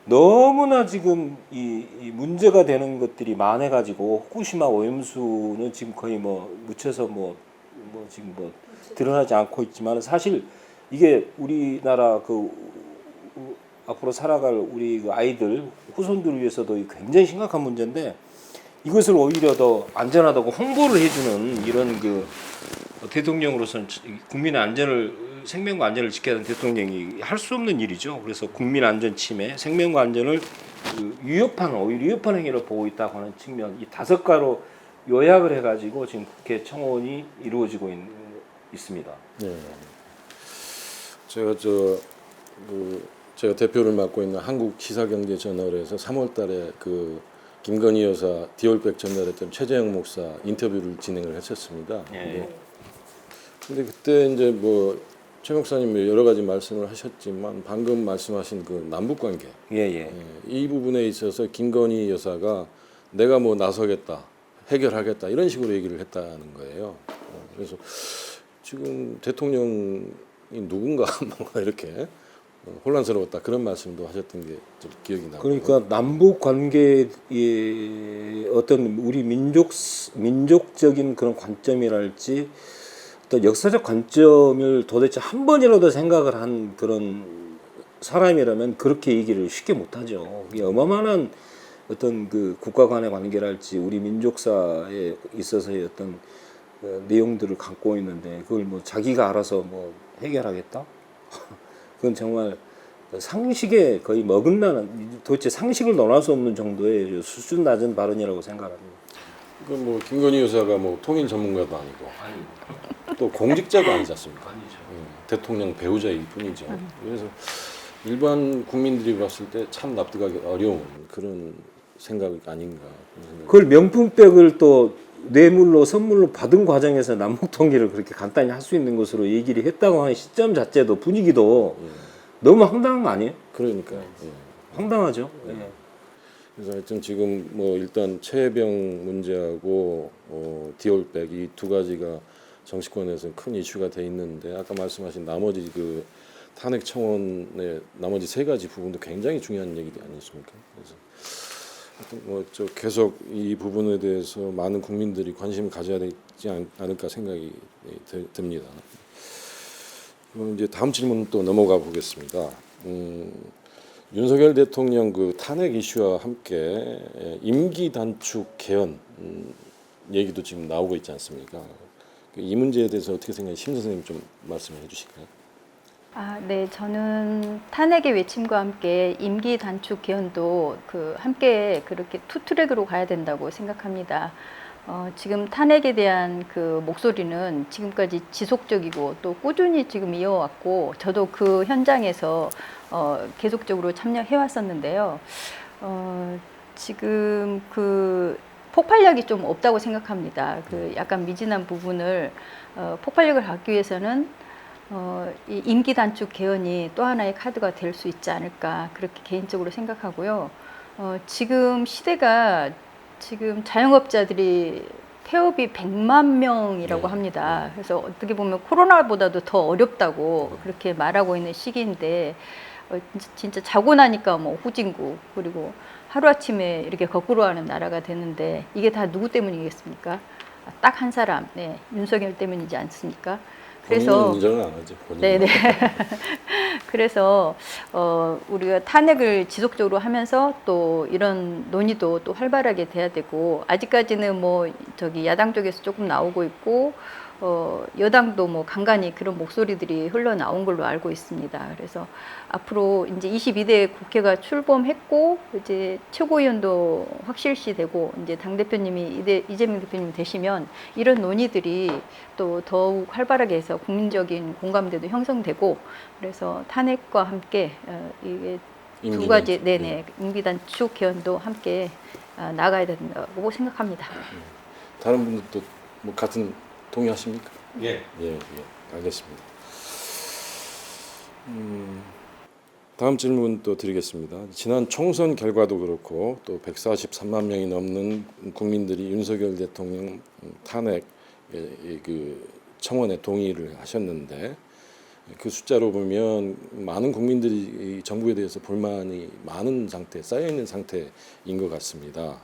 너무나 지금 이 문제가 되는 것들이 많아가지고 후쿠시마 오염수는 지금 거의 뭐 묻혀서 뭐 지금 뭐 드러나지 않고 있지만 사실 이게 우리나라 그 앞으로 살아갈 우리 그 아이들 후손들을 위해서도 굉장히 심각한 문제인데 이것을 오히려 더 안전하다고 홍보를 해주는 이런 그 대통령으로서는 국민의 안전을 생명과 안전을 지켜야 하는 대통령이 할 수 없는 일이죠. 그래서 국민 안전 침해, 생명과 안전을 오히려 위협한 행위를 보고 있다고 하는 측면 이 5가로 요약을 해가지고 지금 국회 청원이 이루어지고 있습니다. 네. 제가 대표를 맡고 있는 한국시사경제저널에서 3월달에 그 김건희 여사 디올백 전달했던 최재형 목사 인터뷰를 진행을 했었습니다. 근데 그때 이제 뭐 최 목사님 여러 가지 말씀을 하셨지만 방금 말씀하신 그 남북 관계 이 부분에 있어서 김건희 여사가 내가 뭐 나서겠다 해결하겠다 이런 식으로 얘기를 했다는 거예요. 그래서 지금 대통령이 누군가 뭔가 이렇게 혼란스러웠다 그런 말씀도 하셨던 게 좀 기억이 나고. 그러니까 남북 관계의 어떤 우리 민족적인 그런 관점이랄지 어떤 역사적 관점을 도대체 한 번이라도 생각을 한 그런 사람이라면 그렇게 얘기를 쉽게 못하죠. 이게 어마어마한 어떤 그 국가 간의 관계랄지 우리 민족사에 있어서의 어떤 내용들을 갖고 있는데 그걸 뭐 자기가 알아서 뭐 해결하겠다? 그건 정말 상식에 거의 어긋나는 도대체 상식을 논할 수 없는 정도의 수준 낮은 발언이라고 생각합니다. 그 뭐 김건희 여사가 뭐 통일 전문가도 아니고 또 공직자도 아니지 않습니까? 대통령 배우자일 뿐이죠. 그래서 일반 국민들이 봤을 때 참 납득하기 어려운 그런 생각이 아닌가. 그걸 명품백을 또 뇌물로 선물로 받은 과정에서 남북 통일을 그렇게 간단히 할 수 있는 것으로 얘기를 했다고 하는 시점 자체도 분위기도 너무 황당한 거 아니에요? 그러니까 황당하죠. 그래서 하여튼 지금 뭐 일단 최혜병 문제하고 디올백 이 2가지가 정치권에서 큰 이슈가 돼 있는데 아까 말씀하신 나머지 그 탄핵 청원의 나머지 3가지 부분도 굉장히 중요한 얘기 아니십니까? 그래서 뭐 저 계속 이 부분에 대해서 많은 국민들이 관심을 가져야 되지 않을까 생각이 듭니다. 그럼 이제 다음 질문 또 넘어가 보겠습니다. 윤석열 대통령 그 탄핵 이슈와 함께 임기 단축 개헌 얘기도 지금 나오고 있지 않습니까? 이 문제에 대해서 어떻게 생각하세요? 심 선생님 좀 말씀해 주실까요? 네, 저는 탄핵의 외침과 함께 임기 단축 개헌도 함께 그렇게 투트랙으로 가야 된다고 생각합니다. 지금 탄핵에 대한 그 목소리는 지금까지 지속적이고 또 꾸준히 지금 이어왔고 저도 그 현장에서 계속적으로 참여해 왔었는데요. 지금 그 폭발력이 좀 없다고 생각합니다. 그 약간 미진한 부분을 폭발력을 갖기 위해서는 이 임기 단축 개헌이 또 하나의 카드가 될 수 있지 않을까 그렇게 개인적으로 생각하고요. 지금 시대가 지금 자영업자들이 폐업이 100만 명이라고 합니다. 그래서 어떻게 보면 코로나보다도 더 어렵다고 그렇게 말하고 있는 시기인데 진짜 자고 나니까 뭐 후진국 그리고 하루아침에 이렇게 거꾸로 하는 나라가 되는데 이게 다 누구 때문이겠습니까? 딱 한 사람, 윤석열 때문이지 않습니까? 그래서 본인은 인정을 안 하죠. 본인은. 네네. 그래서 우리가 탄핵을 지속적으로 하면서 또 이런 논의도 또 활발하게 돼야 되고, 아직까지는 뭐 저기 야당 쪽에서 조금 나오고 있고 여당도 뭐 간간히 그런 목소리들이 흘러나온 걸로 알고 있습니다. 그래서 앞으로 이제 22대 국회가 출범했고 이제 최고위원도 확실시되고 이제 당 대표님이 이재명 대표님 되시면 이런 논의들이 또 더욱 활발하게 해서 국민적인 공감대도 형성되고, 그래서 탄핵과 함께 이게 두 임기 가지 단축. 네네 임기 단축 개헌도 함께 나가야 된다고 생각합니다. 다른 분들도 뭐 같은 동의하십니까? 예. 예, 알겠습니다. 다음 질문 또 드리겠습니다. 지난 총선 결과도 그렇고 또 143만 명이 넘는 국민들이 윤석열 대통령 탄핵 그 청원에 동의를 하셨는데, 그 숫자로 보면 많은 국민들이 이 정부에 대해서 불만이 많은 상태, 쌓여 있는 상태인 것 같습니다.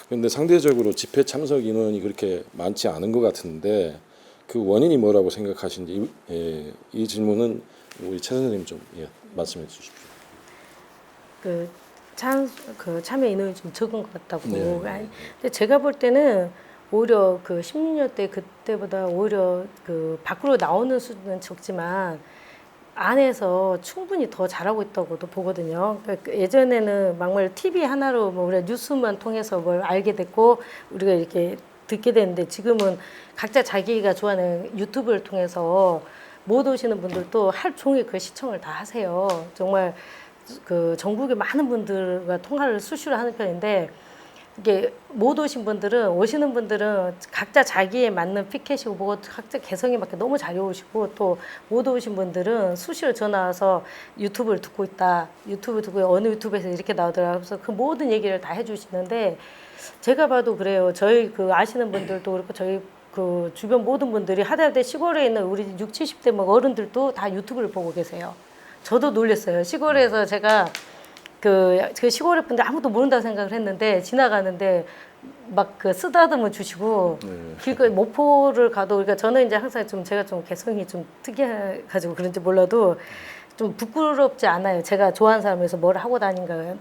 그런데 상대적으로 집회 참석 인원이 그렇게 많지 않은 것 같은데 그 원인이 뭐라고 생각하시는지 이 질문은 우리 최 선생님 좀 말씀해 주십시오. 그 참여 인원이 좀 적은 것 같다고. 네. 근데 제가 볼 때는 오히려 그 16년 때 그때보다 오히려 그 밖으로 나오는 수준은 적지만 안에서 충분히 더 잘하고 있다고도 보거든요. 그러니까 예전에는 정말 TV 하나로 뭐 우리가 뉴스만 통해서 뭘 알게 됐고 우리가 이렇게 듣게 되는데, 지금은 각자 자기가 좋아하는 유튜브를 통해서 못 오시는 분들도 하루 종일 그 시청을 다 하세요. 정말 그 전국의 많은 분들과 통화를 수시로 하는 편인데, 이게 못 오신 분들은, 오시는 분들은 각자 자기에 맞는 피켓이고 뭐고 각자 개성에 맞게 너무 잘 오시고, 또 못 오신 분들은 수시로 전화 와서 유튜브를 듣고 있다, 유튜브 듣고 어느 유튜브에서 이렇게 나오더라, 그래서 그 모든 얘기를 다 해주시는데, 제가 봐도 그래요. 저희 그 아시는 분들도 그렇고 저희 그 주변 모든 분들이 하다하다 시골에 있는 우리 60, 70대 뭐 어른들도 다 유튜브를 보고 계세요. 저도 놀랐어요. 시골에서 제가 그 시골의 분들 아무도 모른다고 생각을 했는데, 지나가는데 막 그 쓰다듬어 주시고, 길거리 모포를 가도, 그러니까 저는 이제 항상 좀 제가 좀 개성이 좀 특이해가지고 그런지 몰라도 좀 부끄럽지 않아요. 제가 좋아하는 사람에서 뭘 하고 다니거나,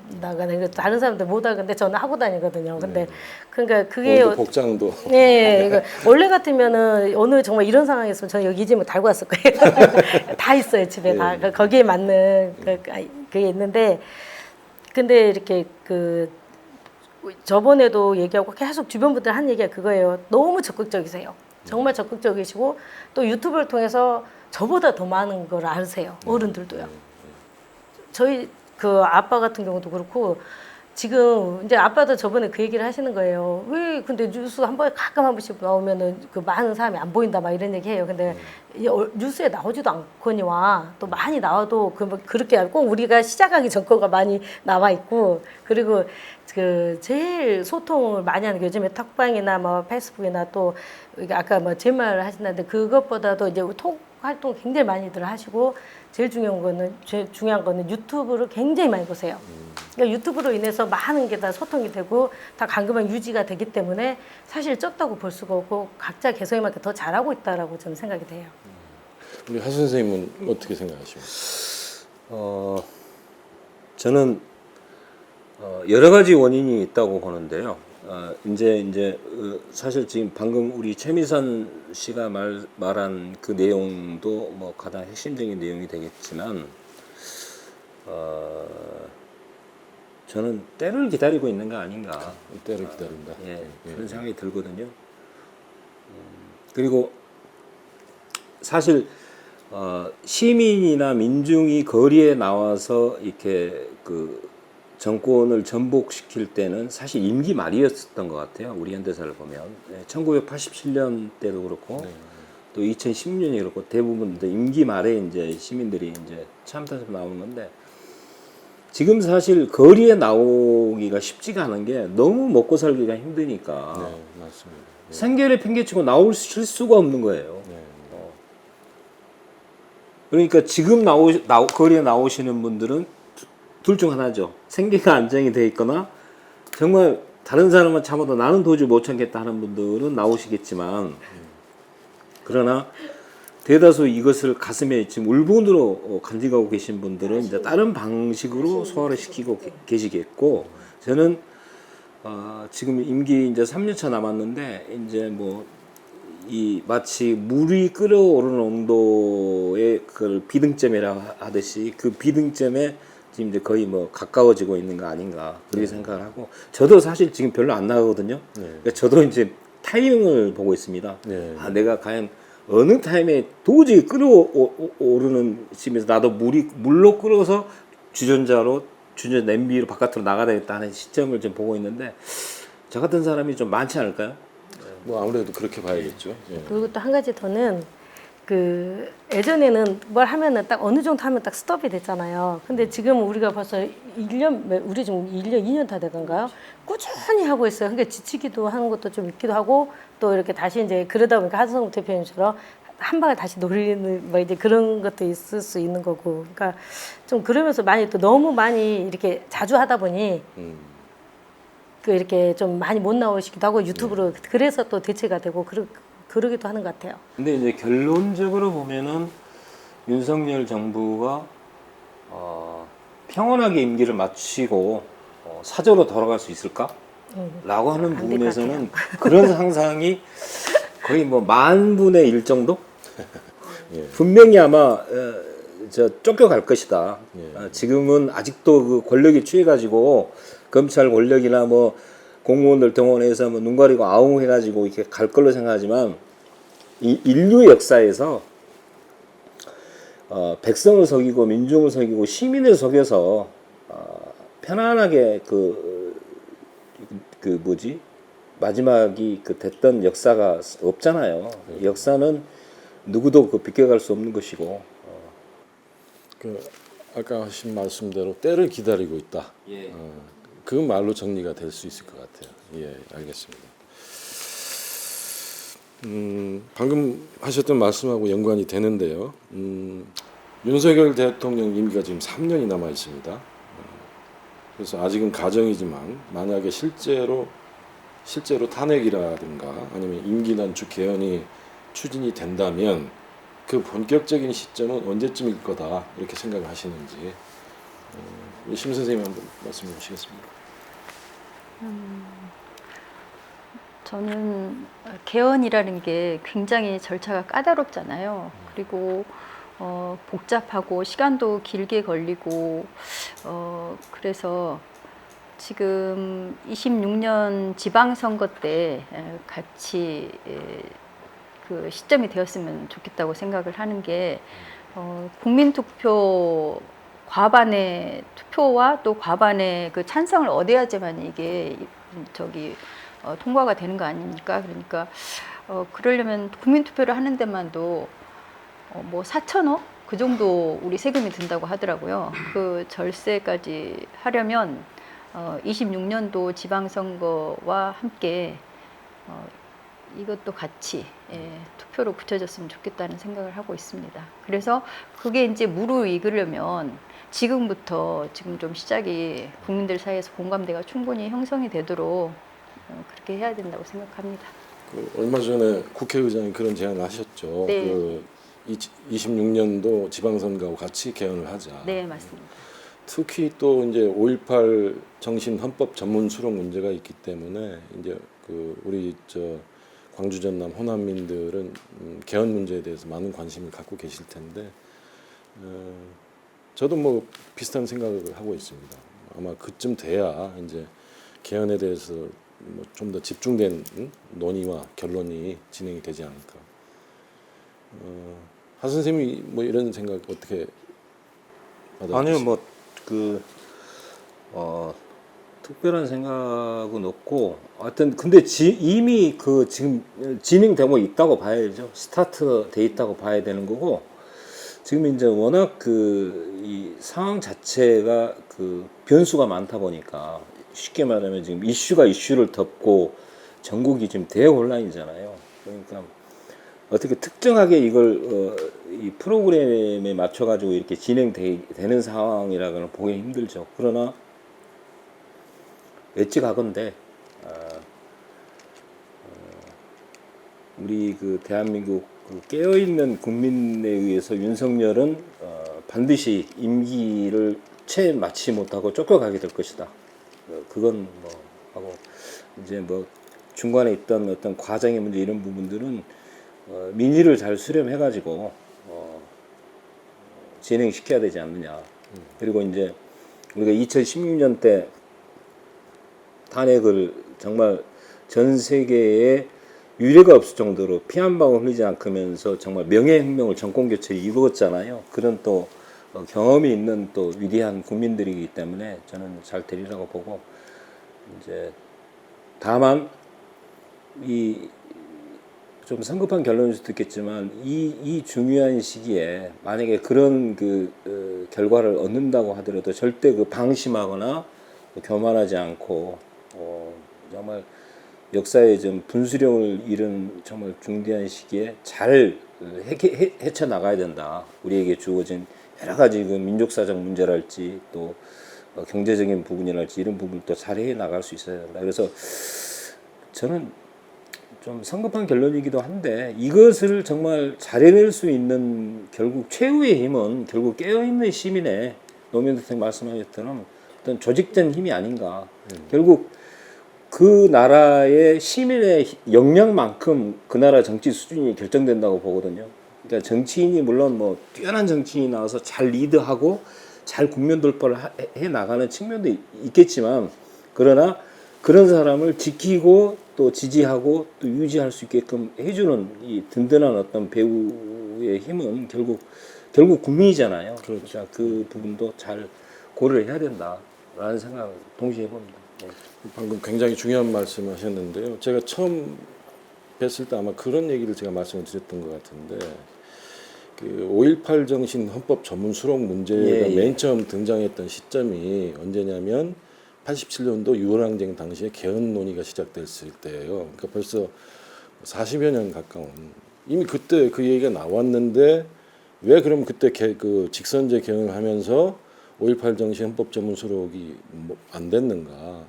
다른 사람들 못 하는데 저는 하고 다니거든요. 근데 그러니까 그게 복장도 네, 그러니까 원래 같으면은 어느 정말 이런 상황이었으면 저는 여기 이름을 달고 왔을 거예요. 다 있어요, 집에 다. 네. 거기에 맞는 그게 있는데, 근데 이렇게 그 저번에도 얘기하고 계속 주변 분들 한 얘기가 그거예요. 너무 적극적이세요. 정말 적극적이시고, 또 유튜브를 통해서 저보다 더 많은 걸 아세요. 어른들도요. 저희 그 아빠 같은 경우도 그렇고, 지금 이제 아빠도 저번에 그 얘기를 하시는 거예요. 왜 근데 뉴스 한 번에 가끔 한 번씩 나오면은 그 많은 사람이 안 보인다 막 이런 얘기 해요. 근데 뉴스에 나오지도 않거니와 또 많이 나와도 그렇게 꼭 우리가 시작하기 전 거가 많이 나와 있고, 그리고 그 제일 소통을 많이 하는 게 요즘에 톡방이나 뭐 페이스북이나 또 아까 뭐 제 말 하신다는데, 그것보다도 이제 톡 활동 굉장히 많이들 하시고, 제일 중요한 거는 유튜브를 굉장히 많이 보세요. 그러니까 유튜브로 인해서 많은 게 다 소통이 되고 다 감금만 유지가 되기 때문에 사실 적다고 볼 수가 없고 각자 개성에 맞게 더 잘하고 있다라고 저는 생각이 돼요. 우리 하 선생님은 어떻게 생각하십니까? 저는 여러 가지 원인이 있다고 보는데요. 이제 사실 지금 방금 우리 최미선 씨가 말한 그 내용도 뭐 가장 핵심적인 내용이 되겠지만, 저는 때를 기다리고 있는 거 아닌가. 때를 기다린다. 그런 생각이 들거든요. 그리고 사실 시민이나 민중이 거리에 나와서 이렇게 그 정권을 전복시킬 때는 사실 임기 말이었던 것 같아요. 우리 현대사를 보면 1987년 때도 그렇고 또 2010년이 그렇고 대부분 임기 말에 이제 시민들이 이제 참여해서 나오는 건데, 지금 사실 거리에 나오기가 쉽지가 않은 게 너무 먹고 살기가 힘드니까 맞습니다. 생계를 팽개치고 나오실 수가 없는 거예요. 그러니까 지금 거리에 나오시는 분들은 둘 중 하나죠. 생계가 안정이 돼 있거나 정말 다른 사람은 참아도 나는 도저히 못 참겠다 하는 분들은 나오시겠지만, 그러나 대다수 이것을 가슴에 지금 울분으로 간직하고 계신 분들은 이제 다른 방식으로 소화를 시키고 계시겠고, 저는 지금 임기 이제 3년차 남았는데 이제 뭐 이 마치 물이 끓어오르는 온도의 그 비등점이라 하듯이 그 비등점에 지금 이제 거의 뭐 가까워지고 있는 거 아닌가 그렇게 생각을 하고, 저도 사실 지금 별로 안 나가거든요. 그러니까 저도 이제 타이밍을 보고 있습니다. 아, 내가 과연 어느 타임에 도저히 끓어오르는 시점에서 나도 물로 끓어서 주전 냄비로 바깥으로 나가야 되겠다 하는 시점을 지금 보고 있는데, 저 같은 사람이 좀 많지 않을까요? 뭐 아무래도 그렇게 봐야겠죠. 예. 그리고 또 한 가지 더는 그 예전에는 뭘 하면은 딱 어느 정도 하면 딱 스톱이 됐잖아요. 근데 지금 우리가 벌써 1년, 우리 지금 1년, 2년 다 돼간가요? 꾸준히 하고 있어요. 그러니까 지치기도 하는 것도 좀 있기도 하고, 또 이렇게 다시 이제 그러다 보니까 하성욱 대표님처럼 한 방에 다시 노리는 뭐 이제 그런 것도 있을 수 있는 거고. 그러니까 좀 그러면서 많이 또 너무 많이 이렇게 자주 하다 보니 그 이렇게 좀 많이 못 나오시기도 하고 유튜브로 그래서 또 대체가 되고 그러기도 하는 것 같아요. 근데 이제 결론적으로 보면은 윤석열 정부가 평온하게 임기를 마치고 사저로 돌아갈 수 있을까? 라고 하는 안될것 부분에서는 그런 상상이 거의 뭐 10,000분의 1 정도? 분명히 아마 쫓겨갈 것이다. 지금은 아직도 그 권력이 취해가지고 검찰 권력이나 뭐 공무원들 동원해서 뭐 눈 가리고 아웅 해가지고 이렇게 갈 걸로 생각하지만, 이 인류 역사에서 백성을 속이고 민중을 속이고 시민을 속여서 편안하게 마지막이 됐던 역사가 없잖아요. 역사는 누구도 비껴갈 수 없는 것이고. 아까 하신 말씀대로 때를 기다리고 있다. 예. 그 말로 정리가 될 수 있을 것 같아요. 예, 알겠습니다. 방금 하셨던 말씀하고 연관이 되는데요. 윤석열 대통령 임기가 지금 3년이 남아 있습니다. 그래서 아직은 가정이지만 만약에 실제로 탄핵이라든가 아니면 임기 단축 개헌이 추진이 된다면 그 본격적인 시점은 언제쯤일 거다 이렇게 생각을 하시는지 심 선생님 한번 말씀해 주시겠습니까? 저는 개헌이라는 게 굉장히 절차가 까다롭잖아요. 그리고 복잡하고 시간도 길게 걸리고 그래서 지금 26년 지방선거 때 같이 그 시점이 되었으면 좋겠다고 생각을 하는 게 국민투표 과반의 투표와 또 과반의 그 찬성을 얻어야지만 이게 통과가 되는 거 아닙니까? 그러니까 그러려면 국민투표를 하는 데만도 뭐 4천억 그 정도 우리 세금이 든다고 하더라고요. 그 절세까지 하려면 26년도 지방선거와 함께 이것도 같이 투표로 붙여졌으면 좋겠다는 생각을 하고 있습니다. 그래서 그게 이제 무르익으려면 지금부터 지금 좀 시작이 국민들 사이에서 공감대가 충분히 형성이 되도록 그렇게 해야 된다고 생각합니다. 얼마 전에 국회의장이 그런 제안을 하셨죠. 네. 26년도 지방선거하고 같이 개헌을 하자. 네, 맞습니다. 특히 또 이제 5.18 정신 헌법 전문 수록 문제가 있기 때문에 이제 우리 광주 전남 호남민들은 개헌 문제에 대해서 많은 관심을 갖고 계실 텐데 저도 뭐 비슷한 생각을 하고 있습니다. 아마 그쯤 돼야 이제 개헌에 대해서 뭐 좀 더 집중된 논의와 결론이 진행이 되지 않을까. 하 선생님이 뭐 이런 생각 어떻게 받아들이세요? 아니요, 특별한 생각은 없고, 하여튼 근데 이미 지금 진행되고 있다고 봐야죠. 스타트 돼 있다고 봐야 되는 거고, 지금 이제 워낙 이 상황 자체가 변수가 많다 보니까 쉽게 말하면 지금 이슈가 이슈를 덮고 전국이 지금 대혼란이잖아요. 그러니까 어떻게 특정하게 이걸 이 프로그램에 맞춰가지고 이렇게 진행되는 상황이라고는 보기 힘들죠. 그러나 예측하건대 우리 대한민국 그 깨어있는 국민에 의해서 윤석열은 반드시 임기를 채 마치지 못하고 쫓겨가게 될 것이다. 그건 뭐 하고 이제 뭐 중간에 있던 어떤 과정의 문제 이런 부분들은 민의를 잘 수렴해가지고 진행시켜야 되지 않느냐. 그리고 이제 우리가 2016년 때 탄핵을 정말 전 세계에 유례가 없을 정도로 피 한 방울 흘리지 않으면서 정말 명예혁명을 정권교체를 이루었잖아요. 그런 또 경험이 있는 또 위대한 국민들이기 때문에 저는 잘 되리라고 보고 이제 다만 이 좀 성급한 결론일 수도 있겠지만 이 중요한 시기에 만약에 그런 결과를 얻는다고 하더라도 절대 방심하거나 교만하지 않고 정말 역사의 좀 분수령을 잃은 정말 중대한 시기에 잘 헤쳐 나가야 된다. 우리에게 주어진 여러 가지 민족사적 문제랄지 또 경제적인 부분이랄지 이런 부분도 잘 해 나갈 수 있어야 된다. 그래서 저는 좀 성급한 결론이기도 한데 이것을 정말 잘 해낼 수 있는 결국 최후의 힘은 결국 깨어있는 시민의 노무현 대통령 말씀하셨던 어떤 조직된 힘이 아닌가. 결국 그 나라의 시민의 역량만큼 그 나라 정치 수준이 결정된다고 보거든요. 그러니까 정치인이 물론 뭐 뛰어난 정치인이 나와서 잘 리드하고 잘 국면 돌파를 해 나가는 측면도 있겠지만 그러나 그런 사람을 지키고 또 지지하고 또 유지할 수 있게끔 해주는 이 든든한 어떤 배우의 힘은 결국 국민이잖아요. 그러니까 그 부분도 잘 고려를 해야 된다라는 생각을 동시에 해봅니다. 네. 방금 굉장히 중요한 말씀하셨는데요. 제가 처음 뵀을 때 아마 그런 얘기를 제가 말씀을 드렸던 것 같은데 그 5.18 정신 헌법 전문 수록 문제가 맨 처음 등장했던 시점이 언제냐면 87년도 6월 항쟁 당시에 개헌 논의가 시작됐을 때예요. 그러니까 벌써 40여 년 가까운 이미 그때 그 얘기가 나왔는데 왜 그럼 그때 그 직선제 개헌을 하면서 5.18 정신 헌법 전문 수록이 안 됐는가?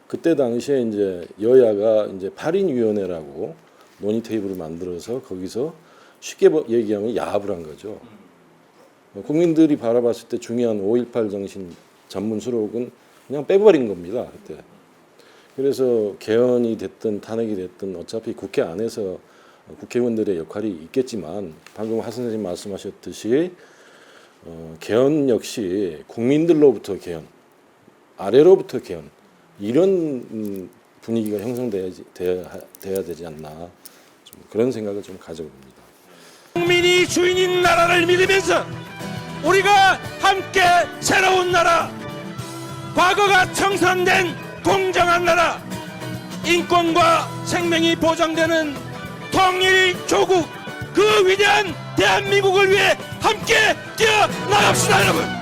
그때 당시에 이제 여야가 이제 8인 위원회라고 논의 테이블을 만들어서 거기서 쉽게 얘기하면 야합을 한 거죠. 국민들이 바라봤을 때 중요한 5.18 정신 전문 수록은 그냥 빼버린 겁니다. 그때. 그래서 개헌이 됐든 탄핵이 됐든 어차피 국회 안에서 국회의원들의 역할이 있겠지만 방금 하 선생님 말씀하셨듯이 개헌 역시 국민들로부터 개헌, 아래로부터 개헌 이런 분위기가 형성돼야 되지 않나 좀 그런 생각을 좀 가져봅니다. 국민이 주인인 나라를 믿으면서 우리가 함께 새로운 나라, 과거가 청산된 공정한 나라, 인권과 생명이 보장되는 통일 조국, 그 위대한 대한민국을 위해 함께 뛰어나갑시다, 여러분.